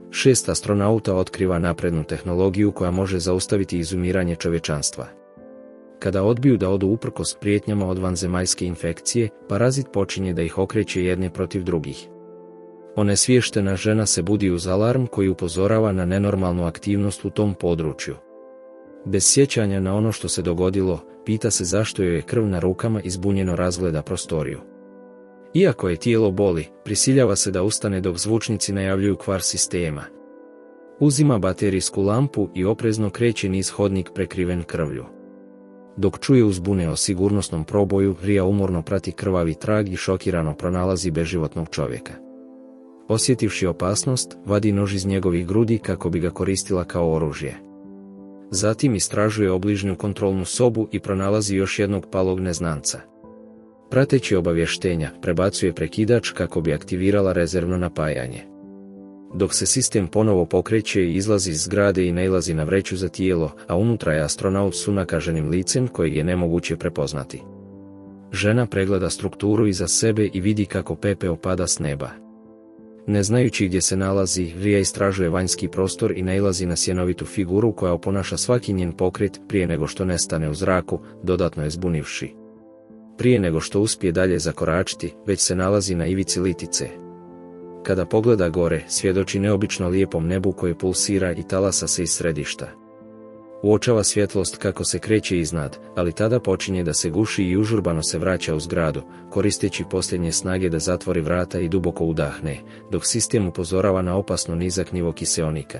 6 astronauta otkriva naprednu tehnologiju koja može zaustaviti izumiranje čovječanstva. Kada odbiju da odu uprkos prijetnjama od vanzemaljske infekcije, parazit počinje da ih okreće jedne protiv drugih. Onesviještena žena se budi uz alarm koji upozorava na nenormalnu aktivnost u tom području. Bez sjećanja na ono što se dogodilo, pita se zašto joj je krv na rukama i zbunjeno razgleda prostoriju. Iako je tijelo boli, prisiljava se da ustane dok zvučnici najavljuju kvar sistema. Uzima baterijsku lampu i oprezno kreće niz hodnik prekriven krvlju. Dok čuje uzbune o sigurnosnom proboju, Ria umorno prati krvavi trag i šokirano pronalazi beživotnog čovjeka. Osjetivši opasnost, vadi nož iz njegovih grudi kako bi ga koristila kao oružje. Zatim istražuje obližnju kontrolnu sobu i pronalazi još jednog palog neznanca. Prateći obavještenja, prebacuje prekidač kako bi aktivirala rezervno napajanje. Dok se sistem ponovo pokreće, izlazi iz zgrade i nailazi na vreću za tijelo, a unutra je astronaut s unakaženim licem kojeg je nemoguće prepoznati. Žena pregleda strukturu iza sebe i vidi kako pepeo pada s neba. Ne znajući gdje se nalazi, Ria istražuje vanjski prostor i nailazi na sjenovitu figuru koja oponaša svaki njen pokret prije nego što nestane u zraku, dodatno je zbunivši. Prije nego što uspije dalje zakoračiti, već se nalazi na ivici litice. Kada pogleda gore, svjedoči neobično lijepom nebu koje pulsira i talasa se iz središta. Uočava svjetlost kako se kreće iznad, ali tada počinje da se guši i užurbano se vraća u zgradu, koristeći posljednje snage da zatvori vrata i duboko udahne, dok sistem upozorava na opasno nizak nivo kiseonika.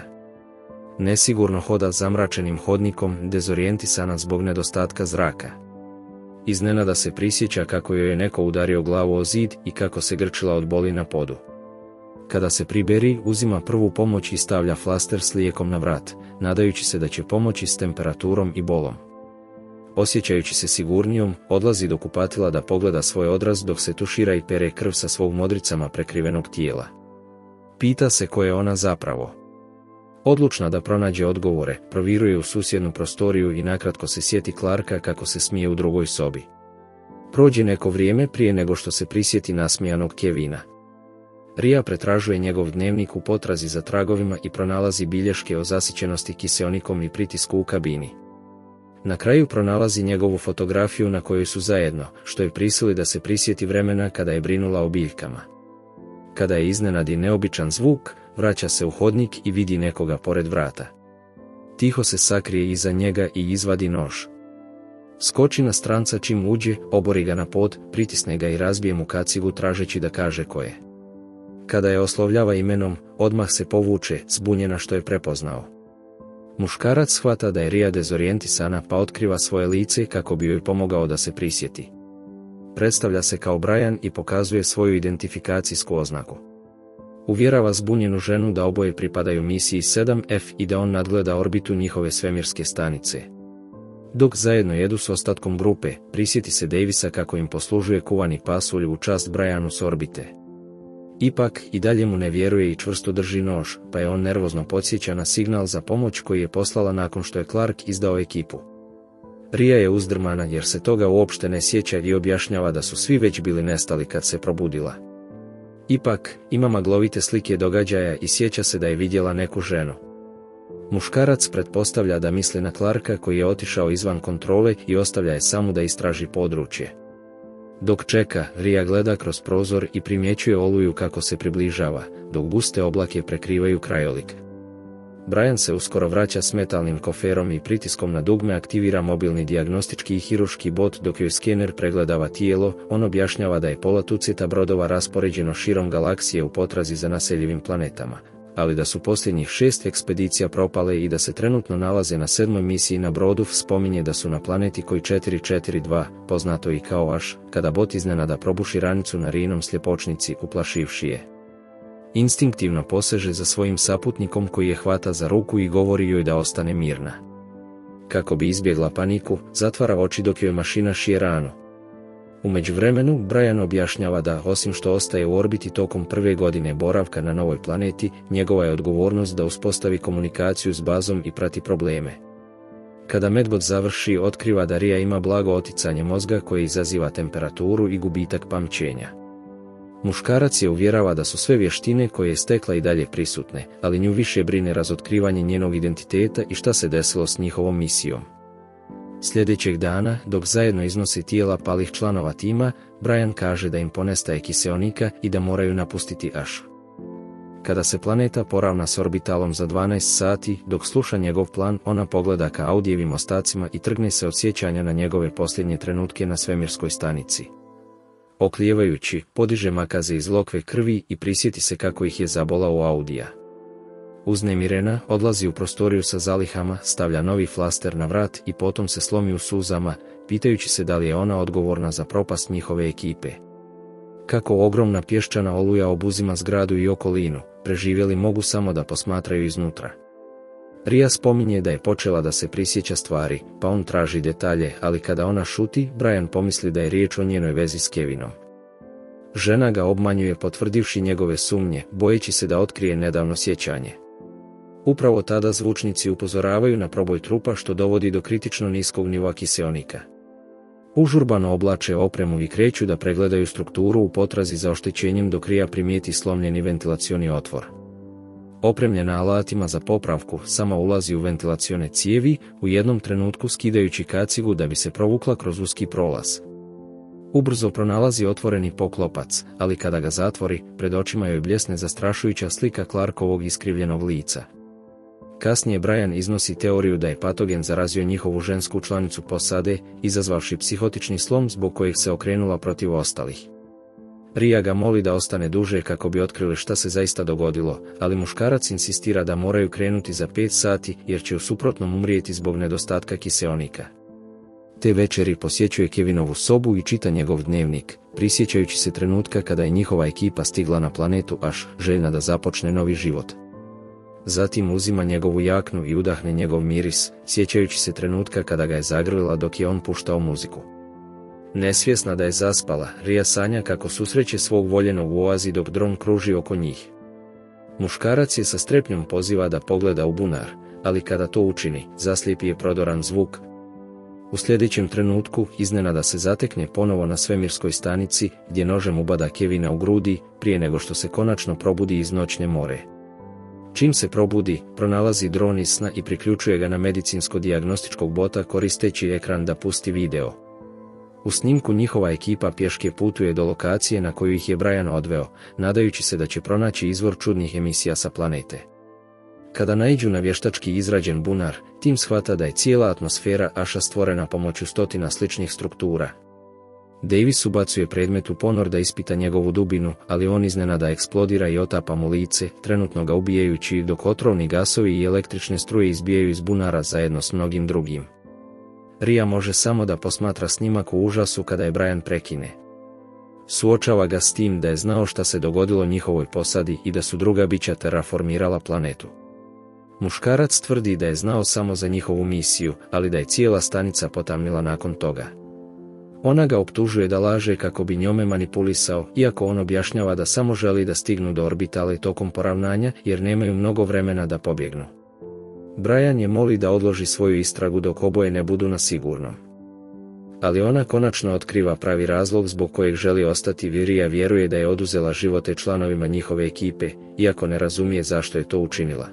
Nesigurno hoda zamračenim hodnikom, dezorijentisana zbog nedostatka zraka. Iznenada se prisjeća kako joj je neko udario glavu o zid i kako se grčila od boli na podu. Kada se priberi, uzima prvu pomoć i stavlja flaster s lijekom na vrat, nadajući se da će pomoći s temperaturom i bolom. Osjećajući se sigurnijom, odlazi do kupatila da pogleda svoj odraz dok se tušira i pere krv sa svog modricama prekrivenog tijela. Pita se ko je ona zapravo. Odlučna da pronađe odgovore, proviruje u susjednu prostoriju i nakratko se sjeti Clarka kako se smije u drugoj sobi. Prođe neko vrijeme prije nego što se prisjeti nasmijanog Kevina. Ria pretražuje njegov dnevnik u potrazi za tragovima i pronalazi bilješke o zasićenosti kiseonikom i pritisku u kabini. Na kraju pronalazi njegovu fotografiju na kojoj su zajedno, što je prisili da se prisjeti vremena kada je brinula o biljkama. Kada je iznenadi neobičan zvuk, vraća se u hodnik i vidi nekoga pored vrata. Tiho se sakrije iza njega i izvadi nož. Skoči na stranca čim uđe, obori ga na pod, pritisne ga i razbije mu kacigu tražeći da kaže ko je. Kada je oslovljava imenom, odmah se povuče, zbunjena što je prepoznao. Muškarac shvata da je Ria dezorijentisana pa otkriva svoje lice kako bi joj pomogao da se prisjeti. Predstavlja se kao Brian i pokazuje svoju identifikacijsku oznaku. Uvjerava zbunjenu ženu da oboje pripadaju misiji 7F i da on nadgleda orbitu njihove svemirske stanice. Dok zajedno jedu s ostatkom grupe, prisjeti se Davisa kako im poslužuje kuvani pasulj u čast Brianu s orbite. Ipak, i dalje mu ne vjeruje i čvrsto drži nož, pa je on nervozno podsjeća na signal za pomoć koji je poslala nakon što je Clark izdao ekipu. Ria je uzdrmana jer se toga uopšte ne sjeća i objašnjava da su svi već bili nestali kad se probudila. Ipak, ima maglovite slike događaja i sjeća se da je vidjela neku ženu. Muškarac pretpostavlja da misli na Clarka koji je otišao izvan kontrole i ostavlja je samu da istraži područje. Dok čeka, Ria gleda kroz prozor i primjećuje oluju kako se približava, dok guste oblake prekrivaju krajolik. Brian se uskoro vraća s metalnim koferom i pritiskom na dugme aktivira mobilni dijagnostički i hirurški bot dok joj skener pregledava tijelo. On objašnjava da je pola tuceta brodova raspoređeno širom galaksije u potrazi za naseljivim planetama, ali da su posljednjih 6 ekspedicija propale i da se trenutno nalaze na 7. misiji na brodu. Spominje da su na planeti koji 442, poznato i kao Aš, kada bot iznenada probuši ranicu na Riinom sljepočnici, uplašivši je. Instinktivno poseže za svojim saputnikom koji je hvata za ruku i govori joj da ostane mirna. Kako bi izbjegla paniku, zatvara oči dok joj mašina šije ranu. U međuvremenu, Brian objašnjava da, osim što ostaje u orbiti tokom prve godine boravka na novoj planeti, njegova je odgovornost da uspostavi komunikaciju s bazom i prati probleme. Kada Medbot završi, otkriva da Ria ima blago oticanje mozga koje izaziva temperaturu i gubitak pamćenja. Muškarac je uvjerava da su sve vještine koje je stekla i dalje prisutne, ali nju više brine razotkrivanje njenog identiteta i šta se desilo s njihovom misijom. Sljedećeg dana, dok zajedno iznose tijela palih članova tima, Brian kaže da im ponestaje kiseonika i da moraju napustiti Ašu. Kada se planeta poravna s orbitalom za 12 sati, dok sluša njegov plan, ona pogleda ka Audijevim ostacima i trgne se od sjećanja na njegove posljednje trenutke na svemirskoj stanici. Oklijevajući, podiže makaze iz lokve krvi i prisjeti se kako ih je zabolao Audija. Uznemirena, odlazi u prostoriju sa zalihama, stavlja novi flaster na vrat i potom se slomi u suzama, pitajući se da li je ona odgovorna za propast njihove ekipe. Kako ogromna pješčana oluja obuzima zgradu i okolinu, preživjeli mogu samo da posmatraju iznutra. Ria spominje da je počela da se prisjeća stvari, pa on traži detalje, ali kada ona šuti, Brian pomisli da je riječ o njenoj vezi s Kevinom. Žena ga obmanjuje potvrdivši njegove sumnje, bojeći se da otkrije nedavno sjećanje. Upravo tada zvučnici upozoravaju na proboj trupa što dovodi do kritično niskog nivoa kiseonika. Užurbano oblače opremu i kreću da pregledaju strukturu u potrazi za oštećenjem dok Ria primijeti slomljeni ventilacioni otvor. Opremljena alatima za popravku, sama ulazi u ventilacione cijevi, u jednom trenutku skidajući kacigu da bi se provukla kroz uski prolaz. Ubrzo pronalazi otvoreni poklopac, ali kada ga zatvori, pred očima joj bljesne zastrašujuća slika Clarkovog iskrivljenog lica. Kasnije Brian iznosi teoriju da je patogen zarazio njihovu žensku članicu posade, izazvavši psihotični slom zbog kojeg se okrenula protiv ostalih. Ria ga moli da ostane duže kako bi otkrili šta se zaista dogodilo, ali muškarac insistira da moraju krenuti za 5 sati jer će u suprotnom umrijeti zbog nedostatka kiseonika. Te večeri posjećuje Kevinovu sobu i čita njegov dnevnik, prisjećajući se trenutka kada je njihova ekipa stigla na planetu Aš, željna da započne novi život. Zatim uzima njegovu jaknu i udahne njegov miris, sjećajući se trenutka kada ga je zagrlila dok je on puštao muziku. Nesvjesna da je zaspala, Ria sanja kako susreće svog voljenog u oazi dok dron kruži oko njih. Muškarac je sa strepnjom poziva da pogleda u bunar, ali kada to učini, zaslijepi je prodoran zvuk. U sljedećem trenutku iznenada se zatekne ponovo na svemirskoj stanici, gdje nožem ubada Kevina u grudi, prije nego što se konačno probudi iz noćne more. Čim se probudi, pronalazi dron iz sna i priključuje ga na medicinsko-dijagnostičkog bota koristeći ekran da pusti video. U snimku njihova ekipa pješke putuje do lokacije na koju ih je Brian odveo, nadajući se da će pronaći izvor čudnih emisija sa planete. Kada naiđu na vještački izrađen bunar, tim shvata da je cijela atmosfera Aša stvorena pomoću stotina sličnih struktura. Davis ubacuje predmet u ponor da ispita njegovu dubinu, ali on iznenada eksplodira i otapa mu lice, trenutno ga ubijajući dok otrovni gasovi i električne struje izbijaju iz bunara zajedno s mnogim drugim. Ria može samo da posmatra snimak u užasu kada je Brian prekine. Suočava ga s tim da je znao šta se dogodilo njihovoj posadi i da su druga bića terraformirala planetu. Muškarac tvrdi da je znao samo za njihovu misiju, ali da je cijela stanica potamnila nakon toga. Ona ga optužuje da laže kako bi njome manipulisao, iako on objašnjava da samo želi da stignu do orbitale tokom poravnanja jer nemaju mnogo vremena da pobjegnu. Brian je moli da odloži svoju istragu dok oboje ne budu na sigurnom. Ali ona konačno otkriva pravi razlog zbog kojeg želi ostati. Ria vjeruje da je oduzela živote članovima njihove ekipe, iako ne razumije zašto je to učinila.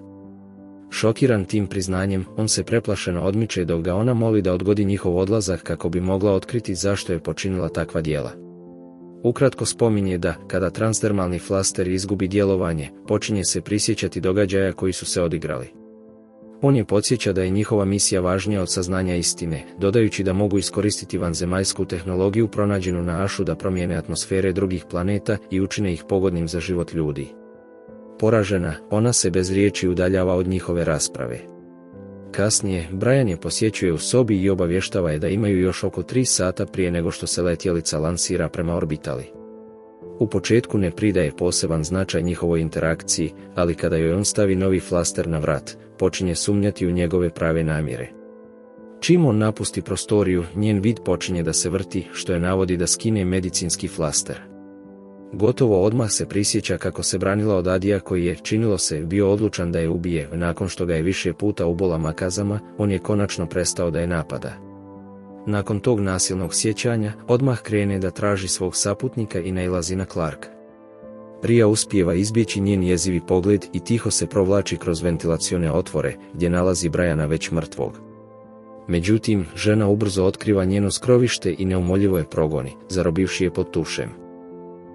Šokiran tim priznanjem, on se preplašeno odmiče dok ga ona moli da odgodi njihov odlazak kako bi mogla otkriti zašto je počinila takva djela. Ukratko spominje da, kada transdermalni flaster izgubi djelovanje, počinje se prisjećati događaja koji su se odigrali. On je podsjeća da je njihova misija važnija od saznanja istine, dodajući da mogu iskoristiti vanzemaljsku tehnologiju pronađenu na Ašu da promijene atmosfere drugih planeta i učine ih pogodnim za život ljudi. Poražena, ona se bez riječi udaljava od njihove rasprave. Kasnije, Brian je posjećuje u sobi i obavještava je da imaju još oko 3 sata prije nego što se letjelica lansira prema orbitali. U početku ne pridaje poseban značaj njihovoj interakciji, ali kada joj on stavi novi flaster na vrat, počinje sumnjati u njegove prave namjere. Čim on napusti prostoriju, njen vid počinje da se vrti, što je navodi da skine medicinski flaster. Gotovo odmah se prisjeća kako se branila od Adija koji je, činilo se, bio odlučan da je ubije. Nakon što ga je više puta ubola makazama, on je konačno prestao da je napada. Nakon tog nasilnog sjećanja, odmah krene da traži svog saputnika i nailazi na Clarka. Rija uspijeva izbjeći njen jezivi pogled i tiho se provlači kroz ventilacione otvore, gdje nalazi Briana već mrtvog. Međutim, žena ubrzo otkriva njeno skrovište i neumoljivo je progoni, zarobivši je pod tušem.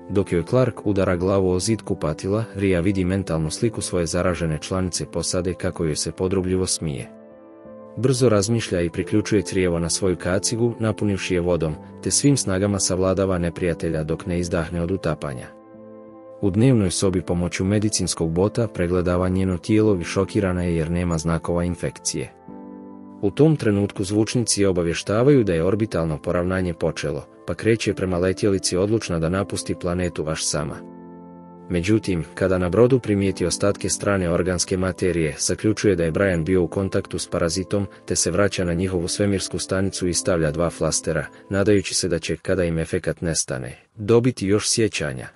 Dok joj Clark udara glavu o zid kupatila, Rija vidi mentalnu sliku svoje zaražene članice posade kako joj se podrugljivo smije. Brzo razmišlja i priključuje crijevo na svoju kacigu, napunivši je vodom, te svim snagama savladava neprijatelja dok ne izdahne od utapanja. U dnevnoj sobi pomoću medicinskog bota pregledava njeno tijelo i šokirana je jer nema znakova infekcije. U tom trenutku zvučnici obavještavaju da je orbitalno poravnanje počelo, pa kreće prema letjelici odlučna da napusti planetu baš sama. Međutim, kada na brodu primijeti ostatke strane organske materije, zaključuje da je Brian bio u kontaktu s parazitom, te se vraća na njihovu svemirsku stanicu i stavlja 2 flastera, nadajući se da će, kada im efekat nestane, dobiti još sjećanja.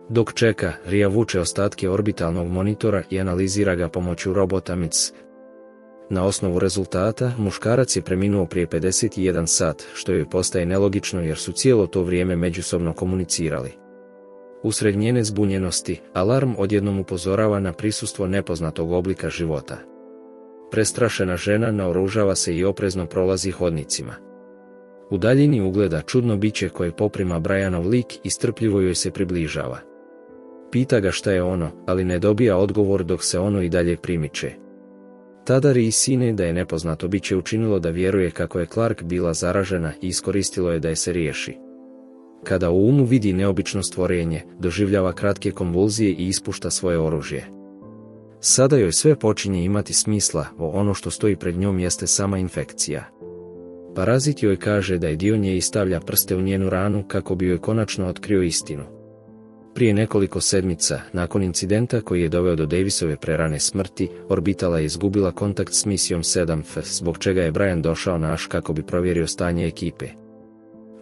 Dok čeka, Rija vuče ostatke orbitalnog monitora i analizira ga pomoću robota MITS. Na osnovu rezultata, muškarac je preminuo prije 51 sat, što joj postaje nelogično jer su cijelo to vrijeme međusobno komunicirali. Usred njene zbunjenosti, alarm odjednom upozorava na prisustvo nepoznatog oblika života. Prestrašena žena naoružava se i oprezno prolazi hodnicima. U daljini ugleda čudno biće koje poprima Brianov lik i strpljivo joj se približava. Pita ga šta je ono, ali ne dobija odgovor dok se ono i dalje primiče. Tada Riji sine da je nepoznato biće učinilo da vjeruje kako je Clark bila zaražena i iskoristilo je da je se riješi. Kada u umu vidi neobično stvorenje, doživljava kratke konvulzije i ispušta svoje oružje. Sada joj sve počinje imati smisla, ono što stoji pred njom jeste sama infekcija. Parazit joj kaže da je dio nje i stavlja prste u njenu ranu kako bi joj konačno otkrio istinu. Prije nekoliko sedmica, nakon incidenta koji je doveo do Davisove prerane smrti, Orbitala je izgubila kontakt s misijom 7F, zbog čega je Brian došao na Ash kako bi provjerio stanje ekipe.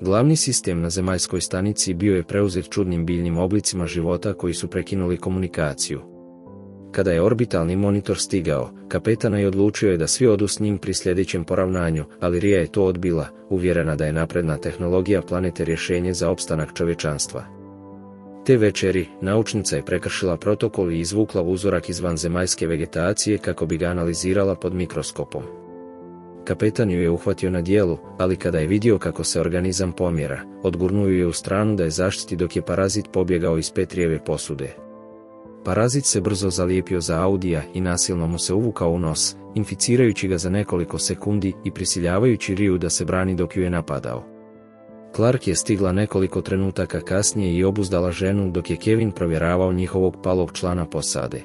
Glavni sistem na zemaljskoj stanici bio je preuzet čudnim biljnim oblicima života koji su prekinuli komunikaciju. Kada je orbitalni monitor stigao, kapetana je odlučio da svi odu s njim pri sljedećem poravnanju, ali Rija je to odbila, uvjerena da je napredna tehnologija planete rješenje za opstanak čovječanstva. Te večeri, naučnica je prekršila protokol i izvukla uzorak iz vanzemaljske vegetacije kako bi ga analizirala pod mikroskopom. Kapetan ju je uhvatio na djelu, ali kada je vidio kako se organizam pomjera, odgurnuo ju je u stranu da je zaštiti dok je parazit pobjegao iz Petrijeve posude. Parazit se brzo zalijepio za Audija i nasilno mu se uvukao u nos, inficirajući ga za nekoliko sekundi i prisiljavajući Riju da se brani dok ju je napadao. Clark je stigla nekoliko trenutaka kasnije i obuzdala ženu dok je Kevin provjeravao njihovog palog člana posade.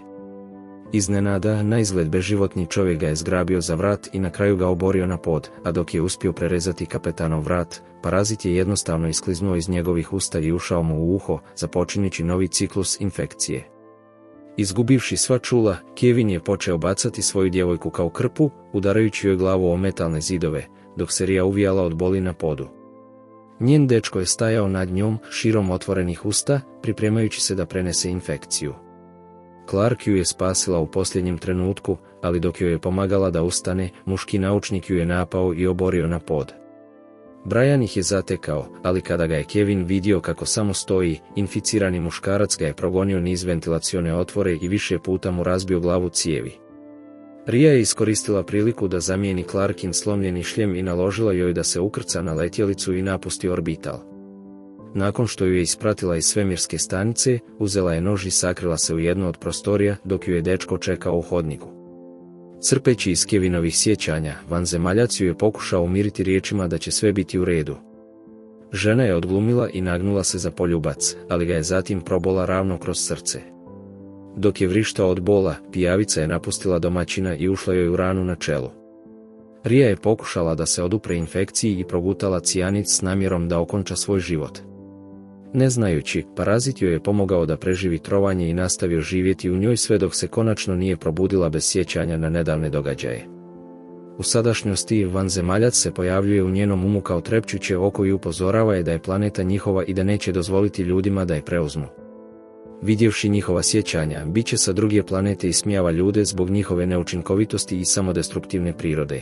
Iznenada, naizgled beživotni čovjek ga je zgrabio za vrat i na kraju ga oborio na pod, a dok je uspio prerezati kapetanov vrat, parazit je jednostavno iskliznuo iz njegovih usta i ušao mu u uho, započinjući novi ciklus infekcije. Izgubivši sva čula, Kevin je počeo bacati svoju djevojku kao krpu, udarajući joj glavu o metalne zidove, dok se Rija uvijala od boli na podu. Njen dečko je stajao nad njom, širom otvorenih usta, pripremajući se da prenese infekciju. Clark ju je spasila u posljednjem trenutku, ali dok joj je pomagala da ustane, muški naučnik ju je napao i oborio na pod. Brian ih je zatekao, ali kada ga je Kevin vidio kako samo stoji, inficirani muškarac ga je progonio niz ventilacione otvore i više puta mu razbio glavu cijevi. Rija je iskoristila priliku da zamijeni Clarkin slomljeni šljem i naložila joj da se ukrca na letjelicu i napusti orbital. Nakon što ju je ispratila iz svemirske stanice, uzela je nož i sakrila se u jednu od prostorija dok ju je dečko čekao u hodniku. Crpeći iz Kevinovih sjećanja, vanzemaljac ju je pokušao umiriti riječima da će sve biti u redu. Žena je odglumila i nagnula se za poljubac, ali ga je zatim probola ravno kroz srce. Dok je vrištao od bola, pijavica je napustila domaćina i ušla joj u ranu na čelu. Rija je pokušala da se odupre infekciji i progutala cijanid s namjerom da okonča svoj život. Ne znajući, parazit joj je pomogao da preživi trovanje i nastavio živjeti u njoj sve dok se konačno nije probudila bez sjećanja na nedavne događaje. U sadašnjosti vanzemaljac se pojavljuje u njenom umu kao trepćuće oko i upozorava je da je planeta njihova i da neće dozvoliti ljudima da je preuzmu. Vidjevši njihova sjećanja, biće sa druge planete ismijava ljude zbog njihove neučinkovitosti i samodestruktivne prirode.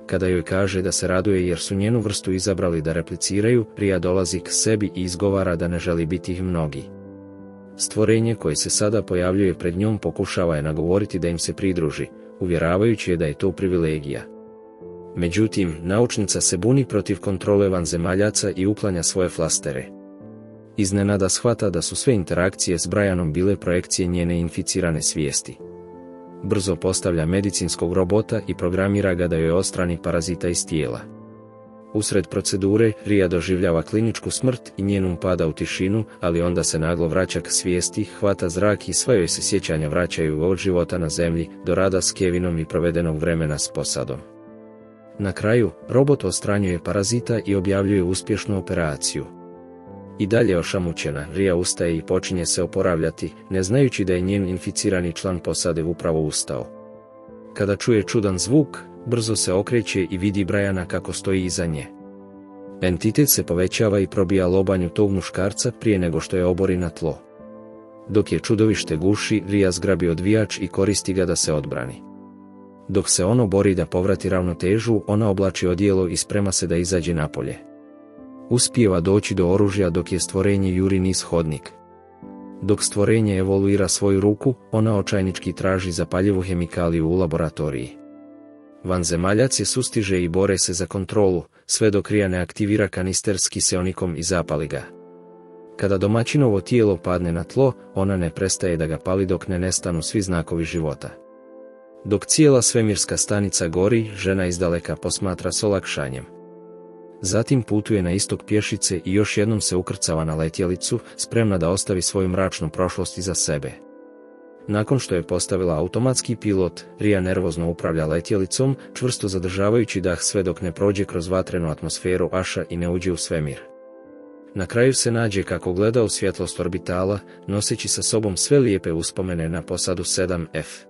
Kada joj kaže da se raduje jer su njenu vrstu izabrali da repliciraju, Rija dolazi k sebi i izgovara da ne želi biti ih mnogi. Stvorenje koje se sada pojavljuje pred njom pokušava je nagovoriti da im se pridruži, uvjeravajući je da je to privilegija. Međutim, naučnica se buni protiv kontrole vanzemaljaca i uklanja svoje flastere. Iznenada shvata da su sve interakcije s Brianom bile projekcije njene inficirane svijesti. Brzo postavlja medicinskog robota i programira ga da joj odstrani parazita iz tijela. Usred procedure, Ria doživljava kliničku smrt i njen pada u tišinu, ali onda se naglo vraća k svijesti, hvata zrak i sva joj se sjećanja vraćaju od života na zemlji, do rada s Kevinom i provedenog vremena s posadom. Na kraju, robot odstranjuje parazita i objavljuje uspješnu operaciju. I dalje ošamućena, Ria ustaje i počinje se oporavljati, ne znajući da je njen inficirani član posade upravo ustao. Kada čuje čudan zvuk, brzo se okreće i vidi Briana kako stoji iza nje. Entitet se povećava i probija lobanju tog muškarca prije nego što je obori na tlo. Dok je čudovište guši, Ria zgrabi odvijač i koristi ga da se odbrani. Dok se ono bori da povrati ravnotežu, ona oblači odijelo i sprema se da izađe napolje. Uspijeva doći do oružja dok je stvorenje juri niz hodnik. Dok stvorenje evoluira svoju ruku, ona očajnički traži zapaljivu hemikaliju u laboratoriji. Vanzemaljac je sustiže i bore se za kontrolu, sve dok Ria ne aktivira kanister s kiseonikom i zapali ga. Kada domaćinovo tijelo padne na tlo, ona ne prestaje da ga pali dok ne nestanu svi znakovi života. Dok cijela svemirska stanica gori, žena izdaleka posmatra s olakšanjem. Zatim putuje na istok pješice i još jednom se ukrcava na letjelicu, spremna da ostavi svoju mračnu prošlost iza sebe. Nakon što je postavila automatski pilot, Ria nervozno upravlja letjelicom, čvrsto zadržavajući dah sve dok ne prođe kroz vatrenu atmosferu Aša i ne uđe u svemir. Na kraju se nađe kako gleda u svjetlost orbitala, noseći sa sobom sve lijepe uspomene na posadu 7F.